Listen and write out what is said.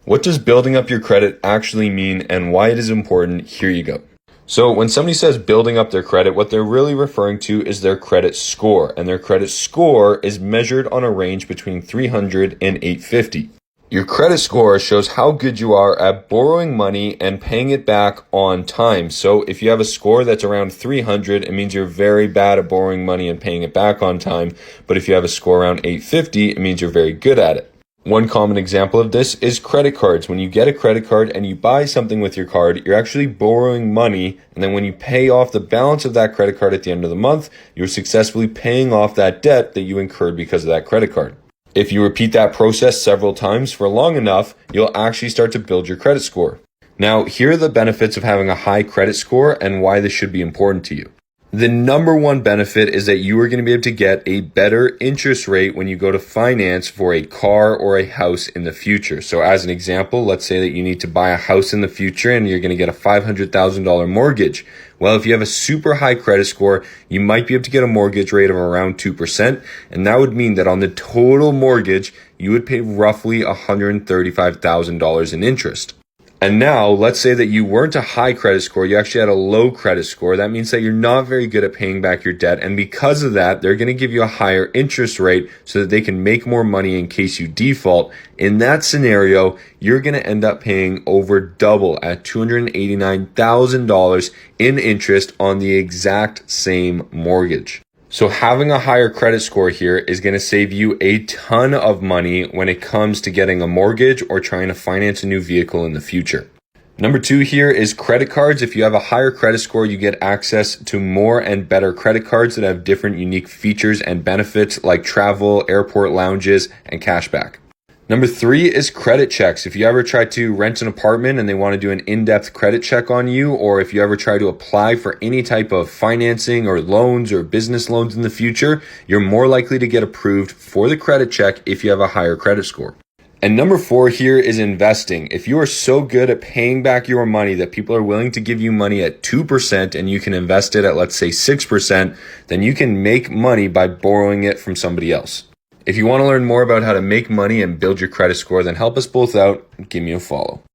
What does building up your credit actually mean and why it is important? Here you go. So when somebody says building up their credit, what they're really referring to is their credit score. And their credit score is measured on a range between 300 and 850. Your credit score shows how good you are at borrowing money and paying it back on time. So if you have a score that's around 300, it means you're very bad at borrowing money and paying it back on time. But if you have a score around 850, it means you're very good at it. One common example of this is credit cards. When you get a credit card and you buy something with your card, you're actually borrowing money. And then when you pay off the balance of that credit card at the end of the month, you're successfully paying off that debt that you incurred because of that credit card. If you repeat that process several times for long enough, you'll actually start to build your credit score. Now, here are the benefits of having a high credit score and why this should be important to you. The number one benefit is that you are going to be able to get a better interest rate when you go to finance for a car or a house in the future. So as an example, let's say that you need to buy a house in the future and you're going to get a $500,000 mortgage. Well, if you have a super high credit score, you might be able to get a mortgage rate of around 2%. And that would mean that on the total mortgage, you would pay roughly $135,000 in interest. And now, let's say that you weren't a high credit score, you actually had a low credit score. That means that you're not very good at paying back your debt. And because of that, they're going to give you a higher interest rate so that they can make more money in case you default. In that scenario, you're going to end up paying over double at $289,000 in interest on the exact same mortgage. So having a higher credit score here is going to save you a ton of money when it comes to getting a mortgage or trying to finance a new vehicle in the future. Number two here is credit cards. If you have a higher credit score, you get access to more and better credit cards that have different unique features and benefits like travel, airport lounges, and cashback. Number three is credit checks. If you ever try to rent an apartment and they want to do an in-depth credit check on you, or if you ever try to apply for any type of financing or loans or business loans in the future, you're more likely to get approved for the credit check if you have a higher credit score. And number four here is investing. If you are so good at paying back your money that people are willing to give you money at 2% and you can invest it at, let's say, 6%, then you can make money by borrowing it from somebody else. If you want to learn more about how to make money and build your credit score, then help us both out and give me a follow.